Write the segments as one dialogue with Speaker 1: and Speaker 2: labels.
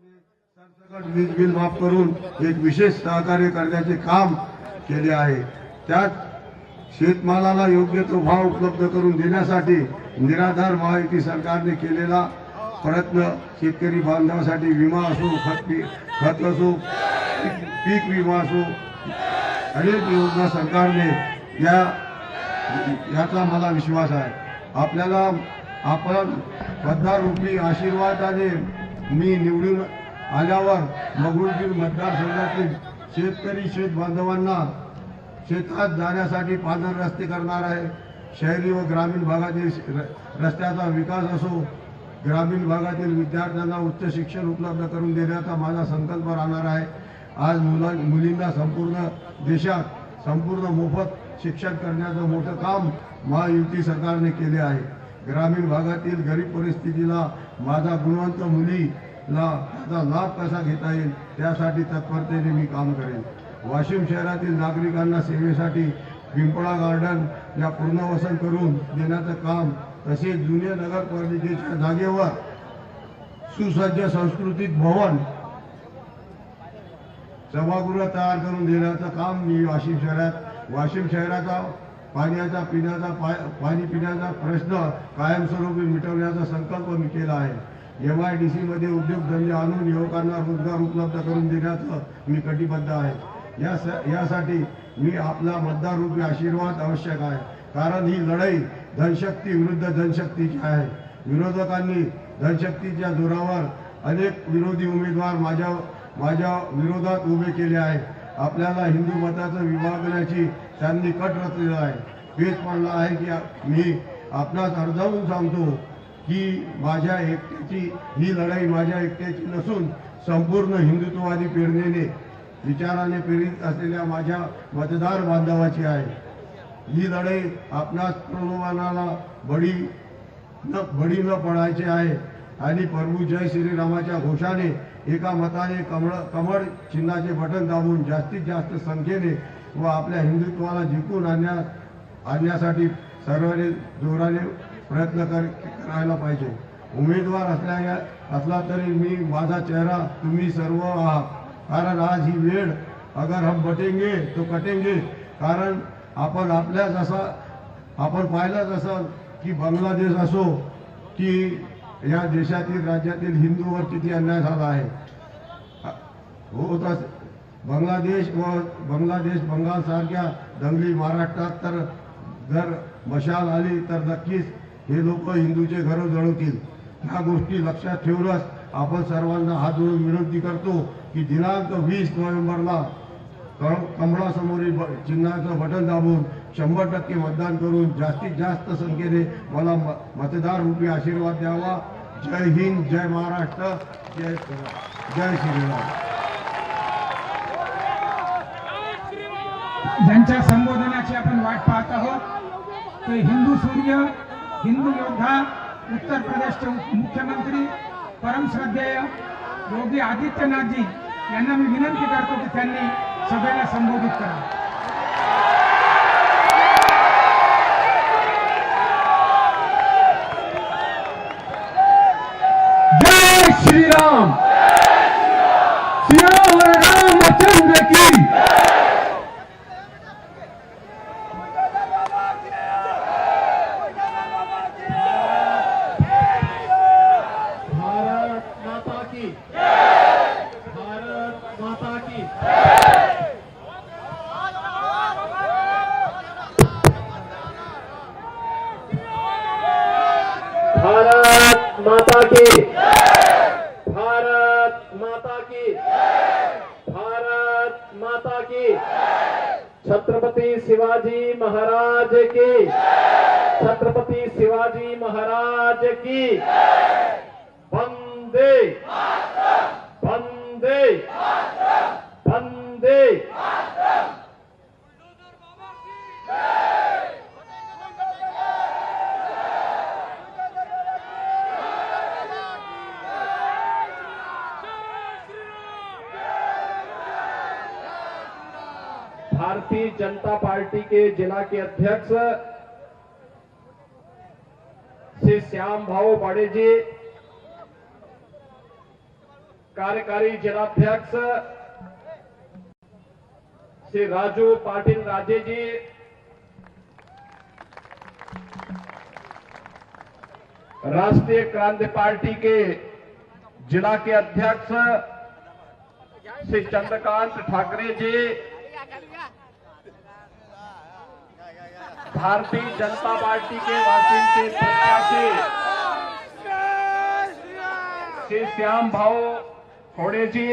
Speaker 1: सरसकट वीज बिल माफ करून एक विशेष सहकार्य करण्याचे काम केले आहे। त्यात शेतमालाला योग्य तो भाव उपलब्ध करून देण्यासाठी निराधार महायुती सरकारने केलेला प्रयत्न, शेतकरी बांधवांसाठी विमा असो, खत असो, पीक विमा असो, अनेक योजना सरकारने याचा मला विश्वास आहे। आपण मतदाररूपी आशीर्वादाने मी निवडून आल्यावर मंगरुळपीर मतदारसंघातील शेतकरी शेत बांधवांना शेतात जाण्यासाठी पांढरे रस्ते करणार आहे। शहरी व ग्रामीण भागातील रस्त्याचा विकास असो, ग्रामीण भागातील विद्यार्थ्यांना उच्च शिक्षण उपलब्ध करून देण्याचा माझा संकल्प राहणार आहे। आज मुलींना संपूर्ण देशात संपूर्ण मोफत शिक्षण करण्याचं मोठं काम महायुती सरकारने केले आहे। ग्रामीण भागातील गरीब परिस्थितीला माझा गुणवंत मुलीला त्याचा लाभ कसा घेता येईल त्यासाठी तत्परतेने मी काम करेन। वाशिम शहरातील नागरिकांना सेवेसाठी पिंपळा गार्डन या पुनर्वसन करून देण्याचं काम, तसेच जुन्या नगरपालिकेच्या जागेवर सुसज्ज सांस्कृतिक भवन सभागृह तयार करून देण्याचं काम मी वाशिम शहराचा पाणी पिण्याचा प्रश्न कायमस्वरूपी मिटवण्याचा संकल्प मी केला आहे। MIDC मध्ये उद्योगधंदे आणून युवकांना रोजगार उपलब्ध करून देण्याचं मी कटिबद्ध आहे। यासाठी मी आपला मतदाररूपी आशीर्वाद आवश्यक आहे, कारण ही लढाई धनशक्ती विरुद्ध जनशक्तीची आहे। विरोधकांनी धनशक्तीच्या जोरावर अनेक विरोधी उमेदवार माझ्या विरोधात उभे केले आहे। आपल्याला हिंदू मताचं विभागण्याची त्यांनी कट रचलेला आहे। पेच पडला आहे की मी आपणास अर्जावून सांगतो की माझ्या एकट्याची ही लढाई माझ्या एकट्याची नसून संपूर्ण हिंदुत्ववादी प्रेरणेने विचाराने प्रेरित असलेल्या माझ्या मतदार बांधवाची आहे। ही लढाई आपणास प्रलोभनाला बळी न पडायचे आहे आणि प्रभू जय श्रीरामाच्या घोषाने एका मताने कमळ चिन्हाचे बटन दाबून जास्तीत जास्त संख्येने व आपल्या हिंदुत्वाला जिंकून आणण्यासाठी सर्वांनी जोराने प्रयत्न करायला पाहिजे। उमेदवार असला तरी मी माझा चेहरा तुम्ही सर्व आहात, कारण आज ही वेळ अगर हम बटेंगे तो कटेंगे। कारण आपण पाहिलंच असं की बांगलादेश असो की या देशातील राज्यातील हिंदूवर किती अन्याय झाला आहे। होत बांगलादेश बंगाल सारख्या दंगली महाराष्ट्रात तर जर मशाल आली तर नक्कीच हे लोक हिंदूचे घर जळवतील। ह्या गोष्टी लक्षात ठेवूनच आपण सर्वांना हात जोडून विनंती करतो की दिनांक 20 नोव्हेंबरला कमळासमोरील चिन्हाचं बटन दाबून 100% मतदान करून जास्तीत जास्त संख्येने मला मतदार रूपी आशीर्वाद द्यावा। जय हिंद, जय महाराष्ट्र, जय श्रीराम।
Speaker 2: ज्यांच्या संबोधनाची आपण वाट पाहत आहोत ते हिंदू सूर्य, हिंदू योद्धा, उत्तर प्रदेशचे मुख्यमंत्री परमश्रद्धेय योगी आदित्यनाथजी यांना मी विनंती करतो की त्यांनी सभेला संबोधित करावे।
Speaker 3: जय श्रीराम, सियावर रामचंद्र की। भारत माता की, भारत माता की, भारत माता की। छत्रपति शिवाजी महाराज की, छत्रपति शिवाजी महाराज की। वंदे वंदे वंदे। भारतीय जनता पार्टी के जिला के अध्यक्ष श्री श्याम भाऊ बाड़े जी, कार्यकारी जिलाध्यक्ष श्री राजू पाटिल राजे जी, राष्ट्रीय क्रांति पार्टी के जिला के अध्यक्ष श्री चंद्रकांत ठाकरे जी, भारतीय जनता पार्टी के वासिंद के प्रत्याशी श्री श्याम भाऊ खोड़े जी,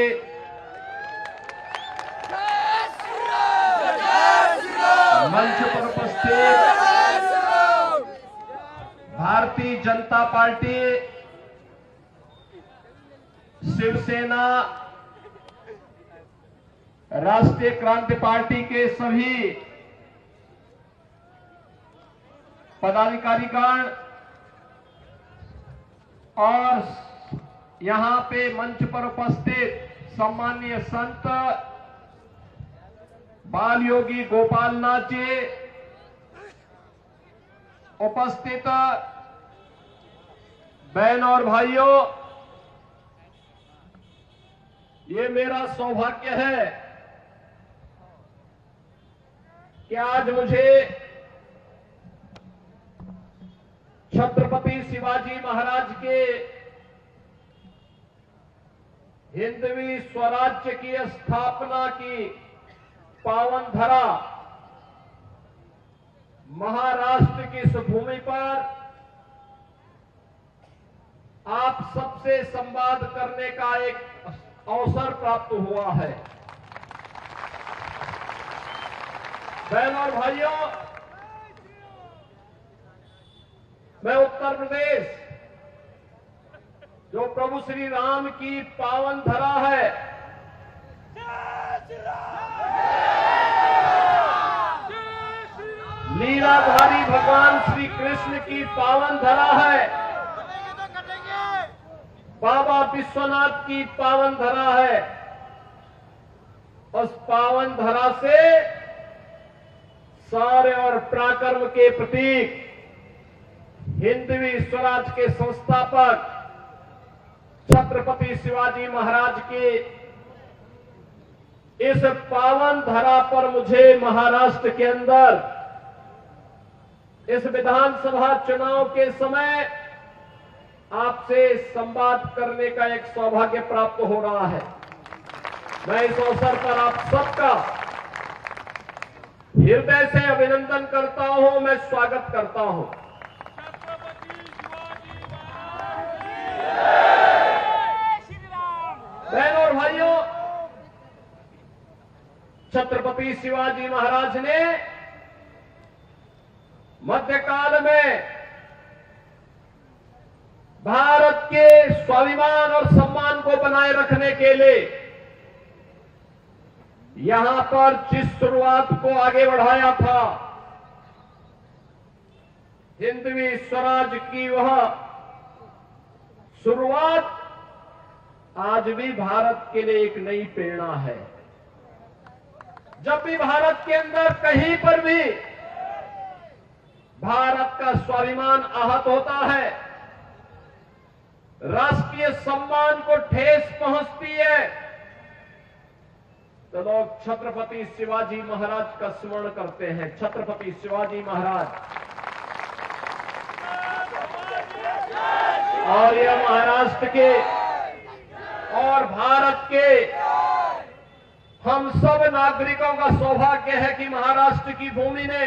Speaker 3: मंच पर उपस्थित भारतीय जनता पार्टी, शिवसेना, राष्ट्रीय क्रांति पार्टी के सभी पदाधिकारीगण और यहां पे मंच पर उपस्थित सम्माननीय संत बाल योगी गोपाल नाथ जी, उपस्थित बहन और भाइयों, ये मेरा सौभाग्य है कि आज मुझे छत्रपति शिवाजी महाराज के हिंदवी स्वराज्य की स्थापना की पावन धरा महाराष्ट्र की इस भूमि पर आप सबसे संवाद करने का एक अवसर प्राप्त हुआ है। बहनों और भाइयों, मैं उत्तर प्रदेश जो प्रभु श्री राम की पावन धरा है, लीलाधारी भगवान श्री कृष्ण की पावन धरा है, बाबा विश्वनाथ की पावन धरा है। उस पावन धरा से शौर्य और पराक्रम के प्रतीक हिंदवी स्वराज के संस्थापक छत्रपति शिवाजी महाराज के इस पावन धरा पर मुझे महाराष्ट्र के अंदर इस विधानसभा चुनाव के समय आपसे संवाद करने का एक सौभाग्य प्राप्त हो रहा है। मैं इस अवसर पर आप सबका हृदय से अभिनंदन करता हूं, मैं स्वागत करता हूं। बहनों और भाइयों, छत्रपति शिवाजी महाराज ने मध्यकाल में भारत के स्वाभिमान और सम्मान को बनाए रखने के लिए यहां पर जिस शुरुआत को आगे बढ़ाया था, हिंदवी स्वराज की वह शुरुआत आज भी भारत के लिए एक नई प्रेरणा है। जब भी भारत के अंदर कहीं पर भी भारत का स्वाभिमान आहत होता है, राष्ट्रीय सम्मान को ठेस पहुंचती है, तो लोग छत्रपति शिवाजी महाराज का स्मरण करते हैं। छत्रपति शिवाजी महाराज और यह महाराष्ट्र के और भारत के हम सब नागरिकों का सौभाग्य है कि महाराष्ट्र की भूमि ने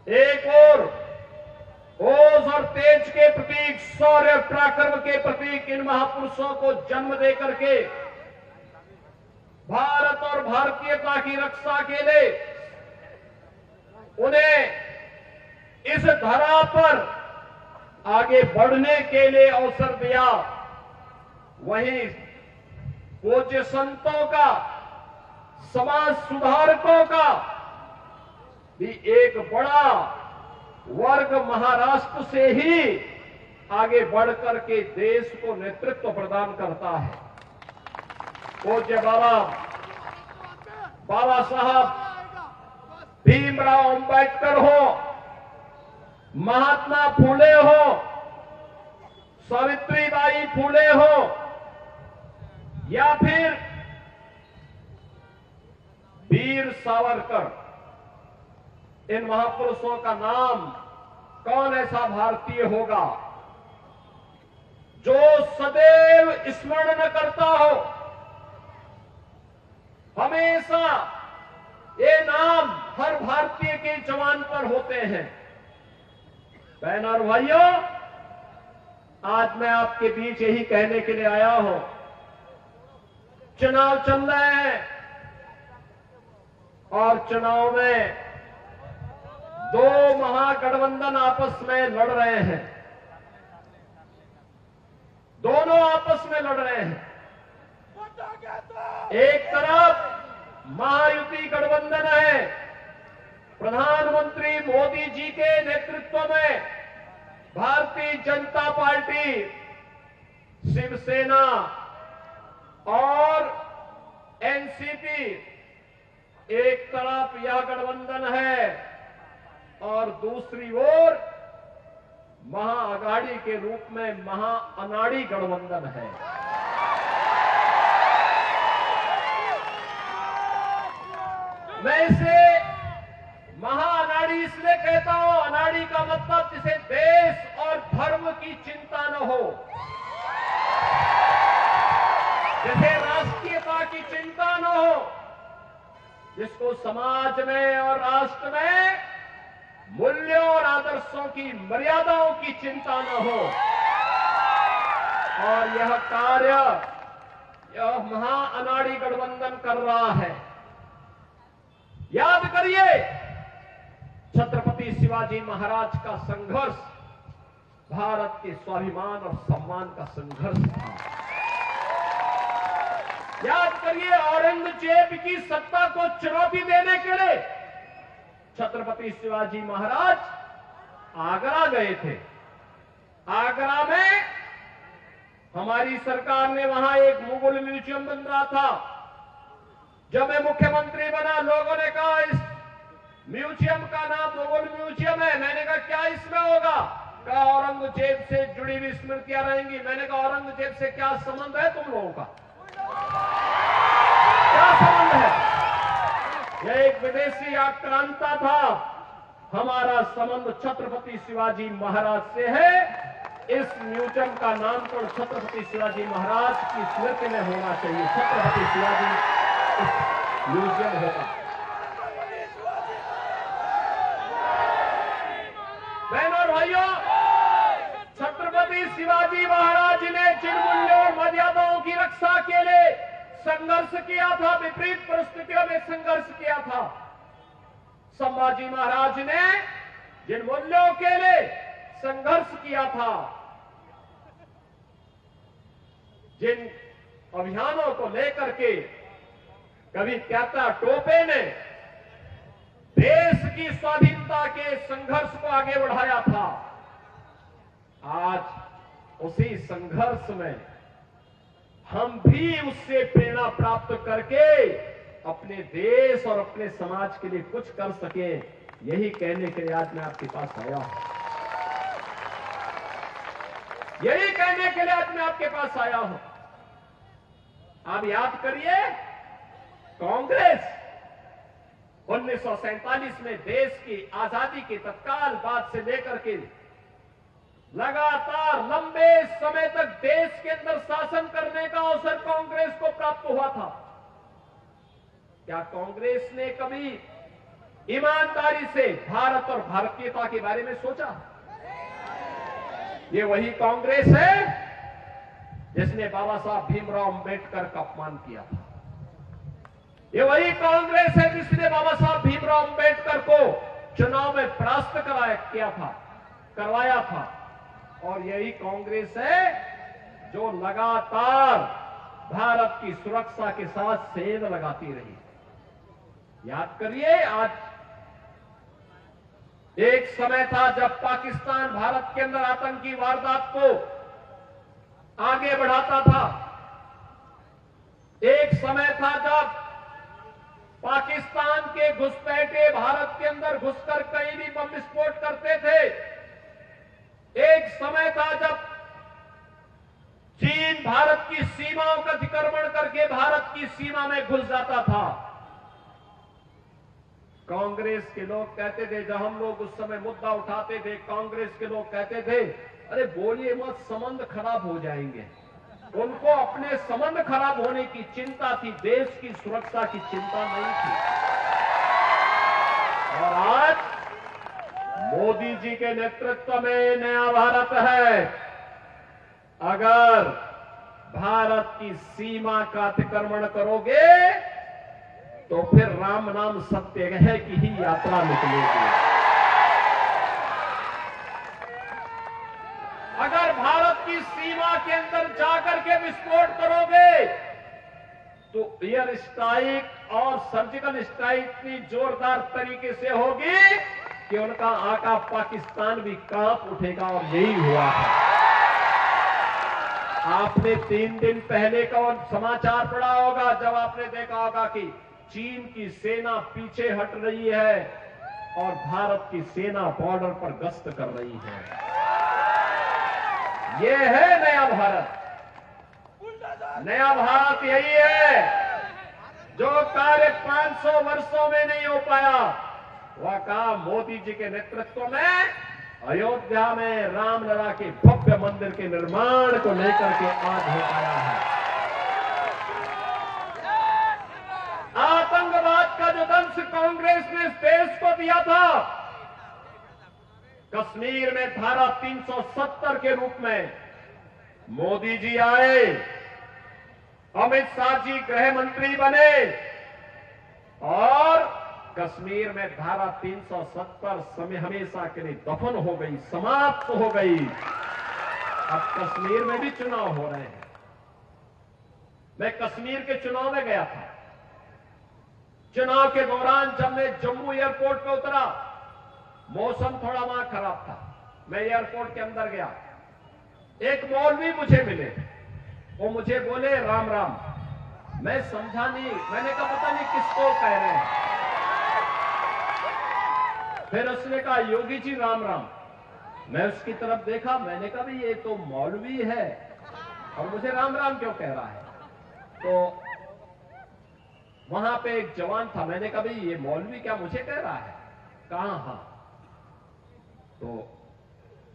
Speaker 3: एक और ओज और तेज के प्रतीक, शौर्य पराक्रम के प्रतीक इन महापुरुषों को जन्म देकर के भारत और भारतीयता की रक्षा के लिए उन्हें इस धरा पर आगे बढ़ने के लिए अवसर दिया। वहीं पूज्य संतों का, समाज सुधारकों का भी एक बड़ा वर्ग महाराष्ट्र से ही आगे बढ़कर के देश को नेतृत्व प्रदान करता है। पूज्य बाबा साहब भीमराव अंबेडकर हो, महात्मा फूले हो, सावित्रीबाई फूले हो, या फिर वीर सावरकर, इन महापुरुषों का नाम कौन ऐसा भारतीय होगा जो सदैव स्मरण न करता हो। हमेशा ये नाम हर भारतीय के जवान पर होते हैं। बहन और भाइयों, आज मैं आपके बीच यही कहने के लिए आया हूं, चुनाव चल रहे हैं और चुनाव में दो महागठबंधन आपस में लड़ रहे हैं। दोनों आपस में लड़ रहे हैं। एक तरफ महायुति गठबंधन है, प्रधानमंत्री मोदी जी के नेतृत्व में भारतीय जनता पार्टी, शिवसेना और एनसीपी, एक तरफ यह गठबंधन है और दूसरी ओर महाअघाड़ी के रूप में महाअनाड़ी गठबंधन है। मैं इसे महाअनाड़ी इसलिए कहता हूं, अनाड़ी का मतलब जिसे देश और धर्म की चिंता न हो, जिसे राष्ट्रीयता की चिंता न हो, जिसको समाज में और राष्ट्र में मूल्यों और आदर्शों की मर्यादाओं की चिंता न हो। और यह कार्य यह महाअनाड़ी गठबंधन कर रहा है। याद करिए, छत्रपति शिवाजी महाराज का संघर्ष भारत के स्वाभिमान और सम्मान का संघर्ष था। याद करिए, औरंगजेब की सत्ता को चुनौती देने के लिए छत्रपति शिवाजी महाराज आगरा गए थे। आगरा में हमारी सरकार ने वहां एक मुगल म्यूजियम बन रहा था। जब मैं मुख्यमंत्री बना, लोगों ने कहा इस म्यूजियम का नाम मुगल म्यूजियम है। मैंने कहा क्या इसमें होगा? कहा औरंगजेब से जुड़ी हुई स्मृतियां रहेंगी। मैंने कहा औरंगजेब से क्या संबंध है तुम लोगों का? क्या संबंध है? यह एक विदेशी आक्रांता था। हमारा संबंध छत्रपति शिवाजी महाराज से है। इस म्यूजियम का नामकरण छत्रपति शिवाजी महाराज की स्मृति में होना चाहिए। छत्रपति शिवाजी म्यूजियम होगा। बहनों और भाइयों, छत्रपति शिवाजी महाराज ने जिन मूल्यों और मर्यादाओं की रक्षा के लिए संघर्ष किया था, विपरीत परिस्थितियों में संघर्ष किया था, संभाजी महाराज ने जिन मूल्यों के लिए संघर्ष किया था, जिन अभियानों को लेकर के कभी त्याता टोपे ने देश की स्वाधीनता के संघर्ष को आगे बढ़ाया था, आज उसी संघर्ष में हम भी उससे प्रेरणा प्राप्त करके अपने देश और अपने समाज के लिए कुछ कर सके, यही कहने के लिए आज मैं आपके पास आया हूं। यही कहने के लिए आज मैं आपके पास आया हूं। आप याद करिए, कांग्रेस 1947 में देश की आजादी के तत्काल बाद से लेकर के लगातार लंबे समय तक देश के अंदर शासन करने का अवसर कांग्रेस को प्राप्त हुआ था। क्या कांग्रेस ने कभी ईमानदारी से भारत और भारतीयता के बारे में सोचा? ये वही कांग्रेस है जिसने बाबा साहब भीमराव अंबेडकर का अपमान किया था। ये वही कांग्रेस है जिसने बाबा साहब भीमराव अंबेडकर को चुनाव में परास्त करवाया था। और यही कांग्रेस है जो लगातार भारत की सुरक्षा के साथ सेंध लगाती रही। याद करिए, आज एक समय था जब पाकिस्तान भारत के अंदर आतंकी वारदात को आगे बढ़ाता था। एक समय था जब पाकिस्तान के घुसपैठे भारत के अंदर घुसकर कहीं भी बम विस्फोट करते थे। एक समय था जब चीन चीन भारत की सीमाओं का अतिक्रमण करके भारत की सीमा में घुस जाता था। कांग्रेस के लोग कहते थे, जब हम लोग उस समय मुद्दा उठाते थे, कांग्रेस के लोग कहते थे, अरे बोलिए मत, संबंध खराब हो जाएंगे। उनको अपने संबंध खराब होने की चिंता थी, देश की सुरक्षा की चिंता नहीं थी। और आज मोदी जी के नेतृत्व में नया भारत है। अगर भारत की सीमा का अतिक्रमण करोगे तो फिर राम नाम सत्य है की ही यात्रा निकलेगी। अगर भारत की सीमा के अंदर जाकर के विस्फोट करोगे तो एयर स्ट्राइक और सर्जिकल स्ट्राइक इतनी जोरदार तरीके से होगी कि उनका आका पाकिस्तान भी कांप उठेगा। और यही हुआ है। आपने 3 दिन पहले का समाचार पढ़ा होगा, जब आपने देखा होगा कि चीन की सेना पीछे हट रही है और भारत की सेना बॉर्डर पर गश्त कर रही है। यह है नया भारत। नया भारत यही है जो कार्य 500 वर्षों में नहीं हो पाया, वह काम मोदी जी के नेतृत्व में अयोध्या में रामलला के भव्य मंदिर के निर्माण को लेकर के आज हो पाया है। आतंकवाद का जो दंश कांग्रेस ने इस देश को दिया था, कश्मीर में धारा 370 के रूप में मोदी जी आए, अमित शाह जी गृह मंत्री बने और कश्मीर में धारा 370 समय हमेशा के लिए दफन हो गई, समाप्त हो गई। अब कश्मीर में भी चुनाव हो रहे हैं। मैं कश्मीर के चुनाव में गया था। चुनाव के दौरान जब मैं जम्मू एयरपोर्ट पे उतरा, मौसम थोड़ा वहां खराब था। मैं एयरपोर्ट के अंदर गया, एक मौलवी मुझे मिले, वो मुझे बोले राम राम। मैं समझा नहीं, मैंने कहा पता नहीं किसको कह रहे हैं। फिर उसने कहा योगी जी राम राम। मैं उसकी तरफ देखा, मैंने कहा भाई ये तो मौलवी है और मुझे राम राम क्यों कह रहा है। तो वहां पे एक जवान था, मैंने कहा भाई ये मौलवी क्या मुझे कह रहा है। कहा हाँ। तो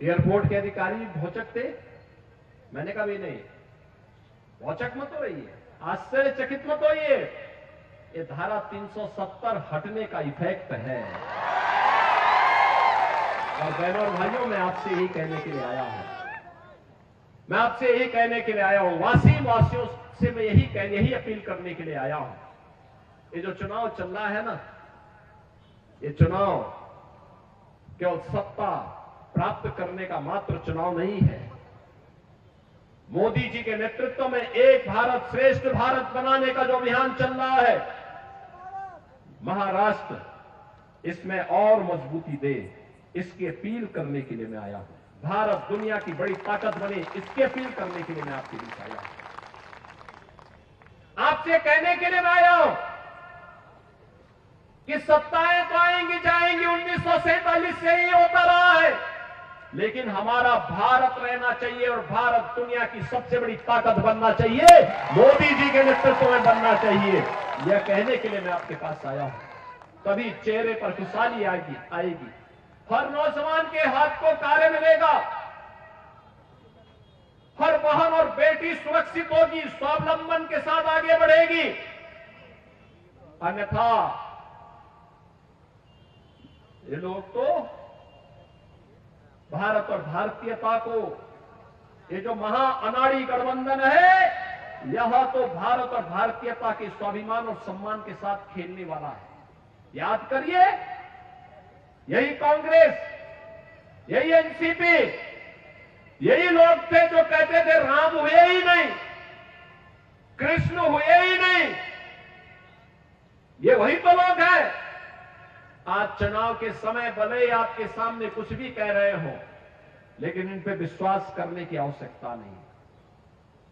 Speaker 3: एयरपोर्ट के अधिकारी भौचक थे। मैंने कहा भाई नहीं, भौचक मत हो रही है, आश्चर्यचकित मत होइए, ये धारा 370 हटने का इफेक्ट है। और बहनों और भाइयों, मैं आपसे यही कहने के लिए आया हूं, मैं आपसे यही कहने के लिए आया हूं, वासियों से मैं यही अपील करने के लिए आया हूं। ये जो चुनाव चल रहा है ना, ये चुनाव केवल सत्ता प्राप्त करने का मात्र चुनाव नहीं है। मोदी जी के नेतृत्व में एक भारत श्रेष्ठ भारत बनाने का जो अभियान चल रहा है, महाराष्ट्र इसमें और मजबूती दे, इसकी अपील करने के लिए मैं आया हूं। भारत दुनिया की बड़ी ताकत बने, इसकी अपील करने के लिए मैं आपके बीच आया हूं। आपसे कहने के लिए मैं आया हूं कि सत्ताएं तो आएंगी जाएंगी, 1947 से ही होता रहा है, लेकिन हमारा भारत रहना चाहिए और भारत दुनिया की सबसे बड़ी ताकत बनना चाहिए, मोदी जी के नेतृत्व में बनना चाहिए। यह कहने के लिए मैं आपके पास आया हूं। तभी चेहरे पर खुशहाली आएगी, हर नौजवान के हाथ को कार्य मिलेगा, हर बहन और बेटी सुरक्षित होगी, स्वावलंबन के साथ आगे बढ़ेगी। अन्यथा ये लोग तो भारत और भारतीयता को, ये जो महा अनाड़ी गठबंधन है, यह तो भारत और भारतीयता के स्वाभिमान और सम्मान के साथ खेलने वाला है। याद करिए, यही कांग्रेस, यही एनसीपी, यही लोग थे जो कहते थे राम हुए ही नहीं, कृष्ण हुए ही नहीं। ये वही तो लोग हैं। आज चुनाव के समय भले ही आपके सामने कुछ भी कह रहे हो, लेकिन इन पे विश्वास करने की आवश्यकता नहीं।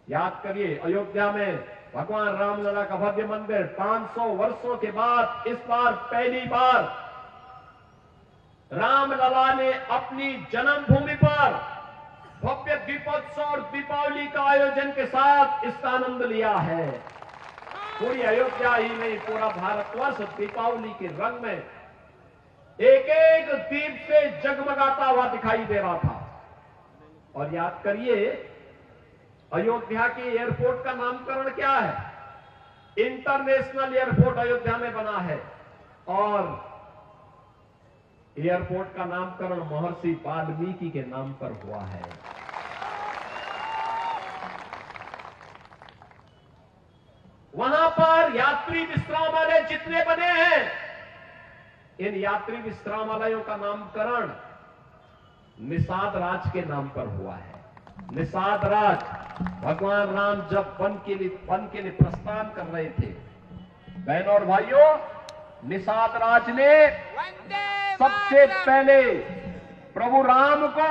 Speaker 3: याद करिए, अयोध्या में भगवान रामलला का भव्य मंदिर 500 वर्षों के बाद इस बार पहली बार रामलला ने अपनी जन्मभूमि पर भव्य दीपोत्सव और दीपावली का आयोजन के साथ इसका आनंद लिया है। पूरी अयोध्या ही नहीं, पूरा भारतवर्ष दीपावली के रंग में एक एक दीप से जगमगाता हुआ दिखाई दे रहा था। और याद करिए, अयोध्या के एयरपोर्ट का नामकरण क्या है? इंटरनेशनल एयरपोर्ट अयोध्या में बना है और एयरपोर्ट का नामकरण महर्षि वाल्मीकि के नाम पर हुआ है। वहां पर यात्री विश्रामालय जितने बने हैं, इन यात्री विश्रामालयों का नामकरण निषाद राज के नाम पर हुआ है। निषाद राज, भगवान राम जब वन के लिए प्रस्थान कर रहे थे, बहनों और भाइयों, निषाद राज ने सबसे पहले प्रभु राम को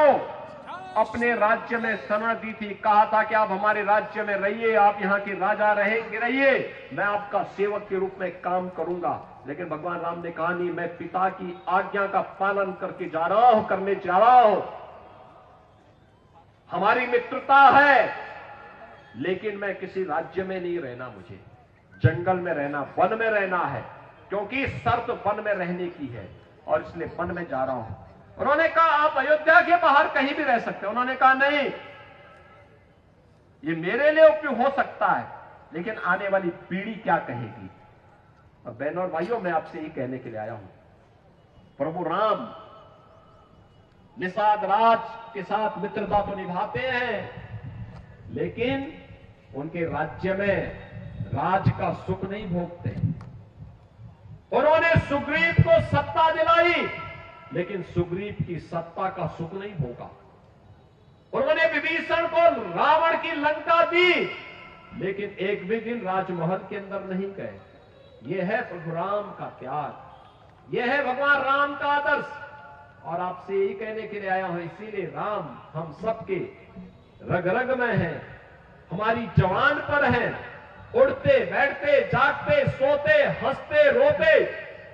Speaker 3: अपने राज्य में शरण दी थी। कहा था कि आप हमारे राज्य में रहिए, आप यहाँ के राजा रहिए, मैं आपका सेवक के रूप में काम करूंगा। लेकिन भगवान राम ने कहा नहीं, मैं पिता की आज्ञा का पालन करने जा रहा हूं। हमारी मित्रता है, लेकिन मैं किसी राज्य में नहीं रहना, मुझे जंगल में रहना, वन में रहना है, क्योंकि शर्त वन में रहने की है और इसलिए वन में जा रहा हूं। उन्होंने कहा आप अयोध्या के बाहर कहीं भी रह सकते हैं। उन्होंने कहा नहीं, ये मेरे लिए उपयोग हो सकता है, लेकिन आने वाली पीढ़ी क्या कहेगी। और बहनों और भाइयों, मैं आपसे यही कहने के लिए आया हूं, प्रभु राम निषाद राज के साथ मित्रता तो निभाते हैं, लेकिन उनके राज्य में राज का सुख नहीं भोगते। उन्होंने सुग्रीव को सत्ता दिलाई, लेकिन सुग्रीव की सत्ता का सुख नहीं भोगा। उन्होंने विभीषण को रावण की लंका दी, लेकिन एक भी दिन राजमहल के अंदर नहीं गए। यह है प्रभु राम का त्याग, यह है भगवान राम का आदर्श। और आपसे यही कहने के लिए आया हूं, इसीलिए राम हम सबके रग रग में है, हमारी जवान पर है। उड़ते बैठते जागते सोते हंसते रोते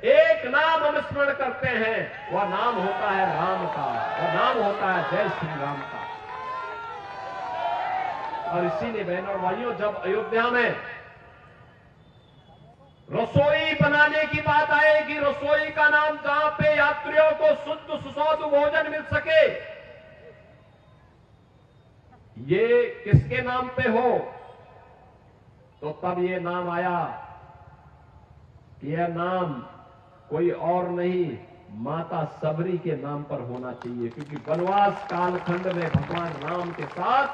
Speaker 3: एक नाम हम स्मरण करते हैं, वह नाम होता है राम का, वह नाम होता है जय श्री राम का। और इसीलिए बहनों और भाइयों, जब अयोध्या में रसोई बनाने की बात आएगी, रसोई का नाम जहां पे यात्रियों को शुद्ध सुस्वादु भोजन मिल सके, ये किसके नाम पे हो? तो तब ये नाम आया कि यह नाम कोई और नहीं, माता सबरी के नाम पर होना चाहिए, क्योंकि वनवास कालखंड में भगवान राम के साथ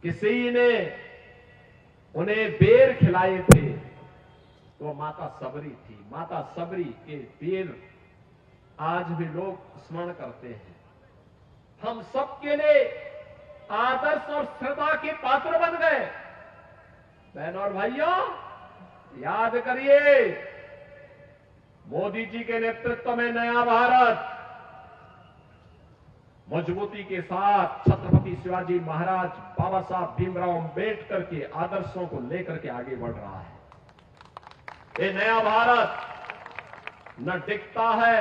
Speaker 3: किसी ने उन्हें बेर खिलाए थे, तो माता सबरी थी। माता सबरी के बेर आज भी लोग स्मरण करते हैं। हम सबके लिए आदर्श और श्रद्धा के पात्र बन गए। बहनों और भाइयों, याद करिए, मोदी जी के नेतृत्व में नया भारत मजबूती के साथ छत्रपति शिवाजी महाराज, बाबा साहब भीमराव अंबेडकर के आदर्शों को लेकर के आगे बढ़ रहा है। ये नया भारत न डिगता है,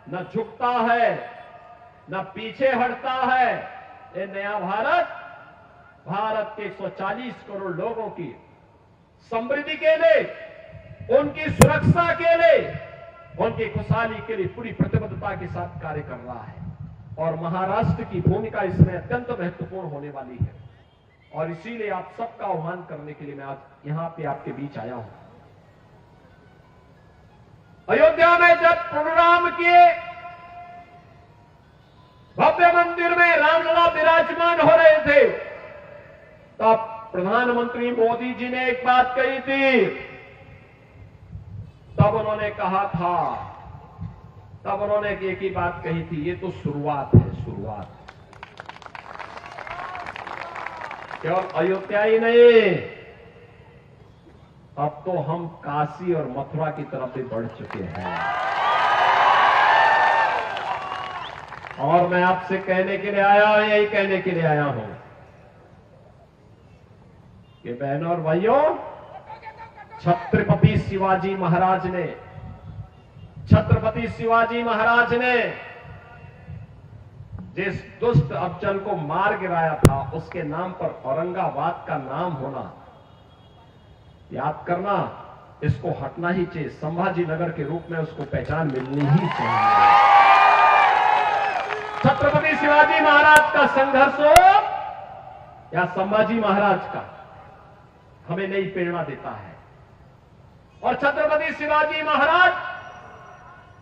Speaker 3: न झुकता है, न पीछे हटता है। ये नया भारत, भारत के 140 करोड़ लोगों की समृद्धि के लिए, उनकी सुरक्षा के लिए, उनकी खुशहाली के लिए पूरी प्रतिबद्धता के साथ कार्य कर रहा है। और महाराष्ट्र की भूमिका इसमें अत्यंत महत्वपूर्ण होने वाली है। और इसीलिए आप सबका आह्वान करने के लिए मैं आज यहां पे आपके बीच आया हूं। अयोध्या में जब प्रोग्राम किए, भव्य मंदिर में रामलला विराजमान हो रहे थे, तब प्रधानमंत्री मोदी जी ने एक बात कही थी। तब उन्होंने कहा था, तब उन्होंने एक ही बात कही थी, ये तो शुरुआत है, शुरुआत। केवल अयोध्या ही नहीं, अब तो हम काशी और मथुरा की तरफ भी बढ़ चुके हैं। और मैं आपसे कहने के लिए आया हूं, यही कहने के लिए आया हूं कि बहनों और भाइयों, छत्रपति शिवाजी महाराज ने जिस दुष्ट अफजल को मार गिराया था, उसके नाम पर औरंगाबाद का नाम होना, याद करना, इसको हटना ही चाहिए। संभाजी नगर के रूप में उसको पहचान मिलनी ही चाहिए। छत्रपति शिवाजी महाराज का संघर्ष हो या संभाजी महाराज का, हमें नई प्रेरणा देता है। और छत्रपति शिवाजी महाराज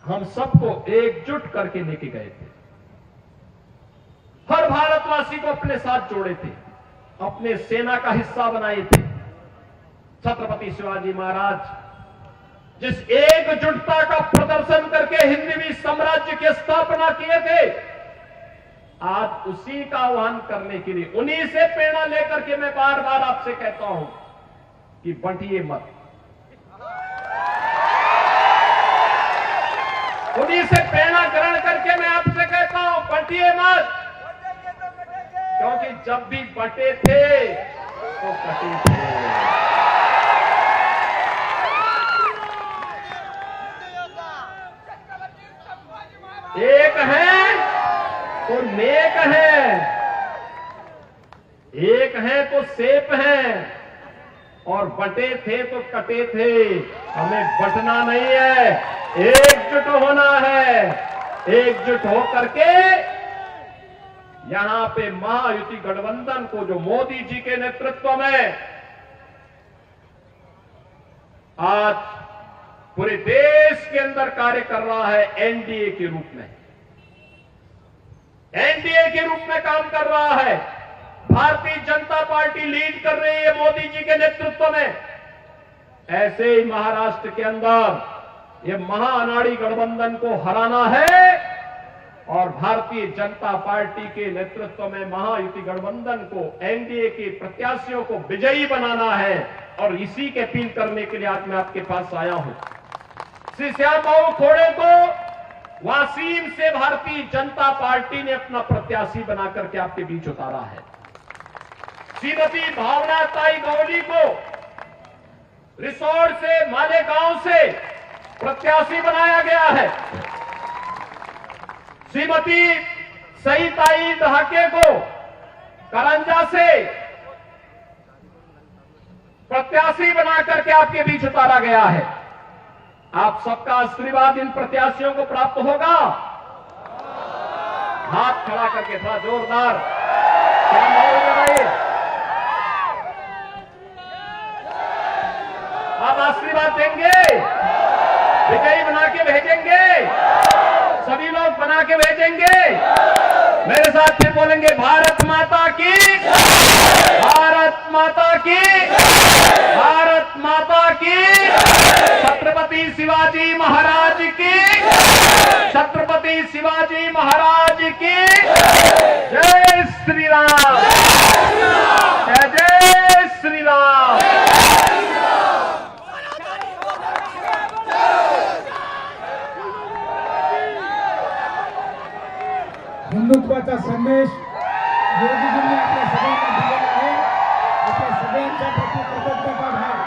Speaker 3: हम सबको एकजुट करके लेके गए थे, हर भारतवासी को अपने साथ जोड़े थे, अपने सेना का हिस्सा बनाए थे। छत्रपति शिवाजी महाराज जिस एकजुटता का प्रदर्शन करके हिंदवी साम्राज्य की स्थापना किए थे, आज उसी का आह्वान करने के लिए, उन्हीं से प्रेरणा लेकर के मैं बार बार आपसे कहता हूं कि बंटिए मत। उन्हीं से प्रेरणा ग्रहण करके मैं आपसे कहता हूं, बंटिए मत। क्योंकि जब भी बंटे थे तो कटे थे। एक है तो नेक है, एक है तो सेफ है, और बटे थे तो कटे थे। हमें बटना नहीं है, एकजुट होना है। एकजुट होकर के यहां पे महायुति गठबंधन को, जो मोदी जी के नेतृत्व में आज पूरे देश के अंदर कार्य कर रहा है, एनडीए के रूप में, एनडीए के रूप में काम कर रहा है। भारतीय जनता पार्टी लीड कर रही है मोदी जी के नेतृत्व में। ऐसे ही महाराष्ट्र के अंदर ये महाअनाड़ी गठबंधन को हराना है और भारतीय जनता पार्टी के नेतृत्व में महायुति गठबंधन को, एनडीए के प्रत्याशियों को विजयी बनाना है। और इसी के अपील करने के लिए आज मैं आपके पास आया हूं। श्री श्याम बाबू खोड़े को वासीम से भारतीय जनता पार्टी ने अपना प्रत्याशी बनाकर के आपके बीच उतारा है। श्रीमती भावना ताई गौली को रिसोर्ट से, मालेगांव से प्रत्याशी बनाया गया है। श्रीमती सईताई दहाके को करंजा से प्रत्याशी बनाकर के आपके बीच उतारा गया है। आप सबका आशीर्वाद इन प्रत्याशियों को प्राप्त होगा। हाथ खड़ा करके थोड़ा जोरदार क्या माहौल लगाइए। आप आशीर्वाद देंगे, विजयी बना के भेजेंगे, सभी लोग बना के भेजेंगे। मेरे साथ फिर बोलेंगे, भारत माता की, भारत माता की, भारत माता की, छत्रपति शिवाजी महाराज की, छत्रपति शिवाजी महाराज की जय श्री राम, जय जय श्री राम।
Speaker 2: हिंदुत्वाचा संदेश योगीजींनी आपल्या सगळ्यांना दिलेला आहे. आपल्या सगळ्यांच्या प्रति कृतज्ञता भाव